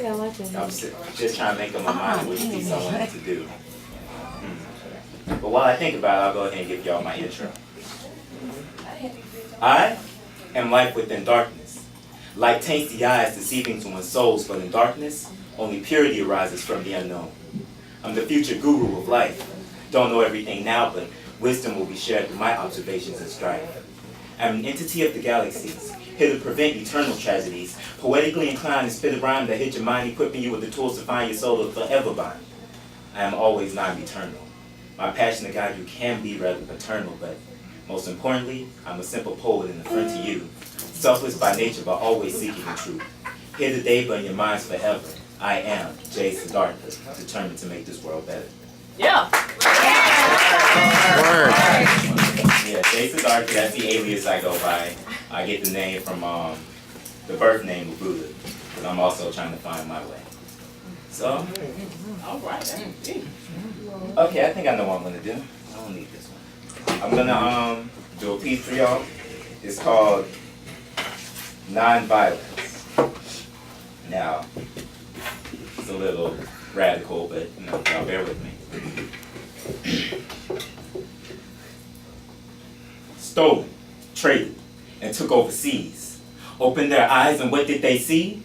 I'm just trying to make up my mind which piece I wanted to do. But while I think about it, I'll go ahead and give y'all my intro. I am life within darkness. Light taints the eyes, deceiving to one's souls, but in darkness, only purity arises from the unknown. I'm the future guru of life. Don't know everything now, but wisdom will be shared through my observations and strife. I'm an entity of the galaxies, here to prevent eternal tragedies, poetically inclined to spit a rhyme that hit your mind, equipping you with the tools to find your soul to forever bind. I am always non-eternal. My passion to guide you can be rather paternal, but most importantly, I'm a simple poet in the front to you, selfless by nature but always seeking the truth. Here today but in your minds forever, I am Siddhartha, determined to make this world better. Yeah. Word. Yeah, Siddhartha, that's the alias I go by. I get the name from the birth name of Buddha, but I'm also trying to find my way. So, All right. okay, I think I know what I'm gonna do. I don't need this one. I'm gonna do a piece for y'all. It's called Non-Violence. Now, it's a little radical, but y'all bear with me. Stolen, traded, and took overseas. Opened their eyes, and what did they see?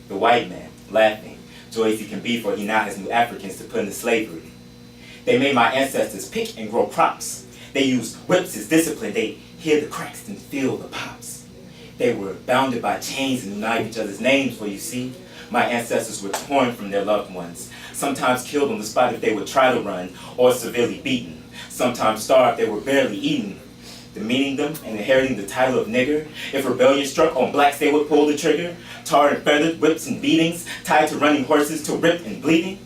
The white man, laughing, joy as he can be, for he now has new Africans to put into slavery. They made my ancestors pick and grow crops. They used whips as discipline. They hear the cracks and feel the pops. They were bounded by chains and knew not each other's names, for you see, my ancestors were torn from their loved ones, sometimes killed on the spot if they would try to run, or severely beaten. Sometimes starved, they were barely eaten, demeaning them and inheriting the title of nigger. If rebellion struck on blacks, they would pull the trigger, tarred and feathered, whips and beatings, tied to running horses till ripped and bleeding.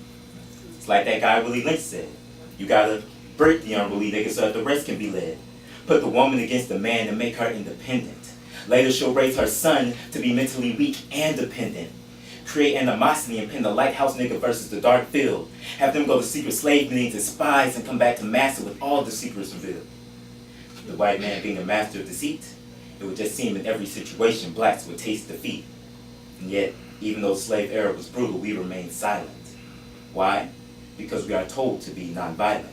It's like that guy Willie Lynch said, you gotta break the unruly nigga so that the rest can be led. Put the woman against the man and make her independent. Later she'll raise her son to be mentally weak and dependent. Create animosity and pin the lighthouse nigga versus the dark field. Have them go to secret slave meetings as spies and come back to master with all the secrets revealed. The white man being a master of deceit, it would just seem in every situation blacks would taste defeat. And yet, even though the slave era was brutal, we remained silent. Why? Because we are told to be nonviolent.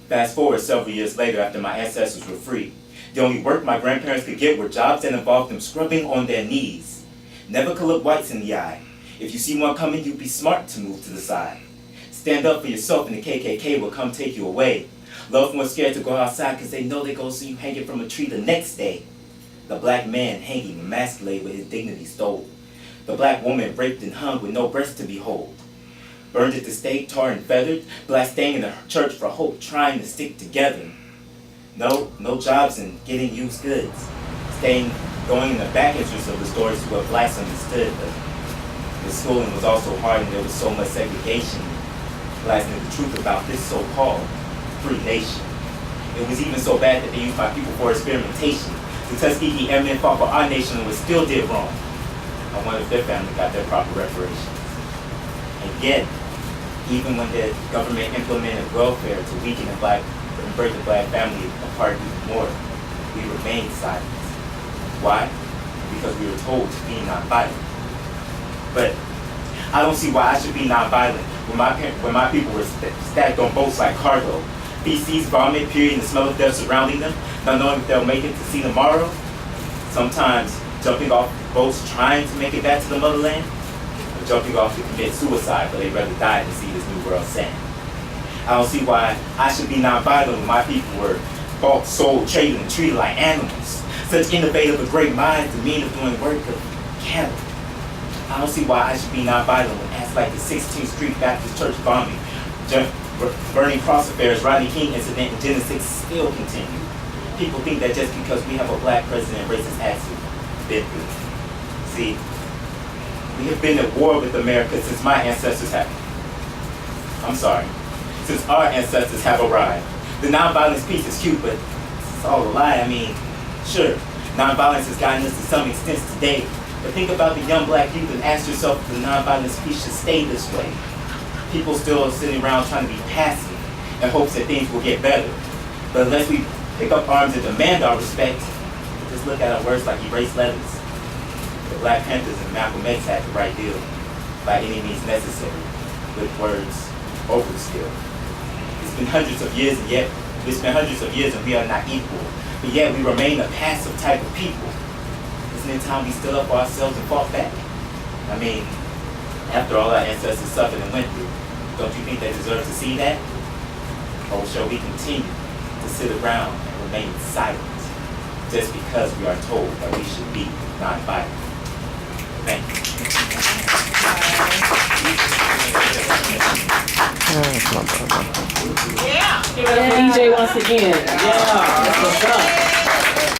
Fast forward several years later after my ancestors were free. The only work my grandparents could get were jobs that involved them scrubbing on their knees. Never could look whites in the eye. If you see one coming, you'd be smart to move to the side. Stand up for yourself and the KKK will come take you away. Loved ones scared to go outside because they know they're going to see you hanging from a tree the next day. The black man hanging emasculated with his dignity stole. The black woman raped and hung with no breast to behold. Burned at the stake, tarred and feathered, black staying in the church for hope, trying to stick together. No jobs and getting used goods. Going in the back entrance of the stores is what blacks understood, but the schooling was also hard and there was so much segregation. Blacks knew the truth about this so-called free nation. It was even so bad that they used my people for experimentation. The Tuskegee Airmen fought for our nation and was still did wrong. I wonder if their family got their proper reparations. And yet, even when the government implemented welfare to weaken and break the black family apart even more, we remained silent. Why? Because we were told to be nonviolent. But I don't see why I should be nonviolent when my people were stacked on boats like cargo. Feces, vomit, period, and the smell of death surrounding them, not knowing if they'll make it to see tomorrow. Sometimes jumping off boats trying to make it back to the motherland, or jumping off to commit suicide, but they'd rather die than see this new world sand. I don't see why I should be nonviolent when my people were bought, sold, traded, and treated like animals. Such innovative and great minds, the mean of doing work of cattle. I don't see why I should be nonviolent when acts like the 16th Street Baptist Church bombing, burning cross affairs, Rodney King incident, and Genesis still continue. People think that just because we have a black president, racist acts have been good. See, we have been at war with America since my ancestors have. Since our ancestors have arrived. The nonviolence piece is cute, but it's all a lie. I mean, sure, nonviolence has gotten us to some extent today, but think about the young black youth and ask yourself if the nonviolence piece should stay this way. People still sitting around trying to be passive in hopes that things will get better. But unless we pick up arms and demand our respect, just look at our words like erased letters. The Black Panthers and Malcolm X had the right deal. by any means necessary, with words overskill. It's been hundreds of years and we are not equal, but yet we remain a passive type of people. Isn't it time we stood up for ourselves and fought back? I mean, after all our ancestors suffered and went through, don't you think they deserve to see that? Or shall we continue to sit around and remain silent just because we are told that we should be nonviolent? Thank you. Yeah. Give it up for EJ once again. Yeah. That's what's up.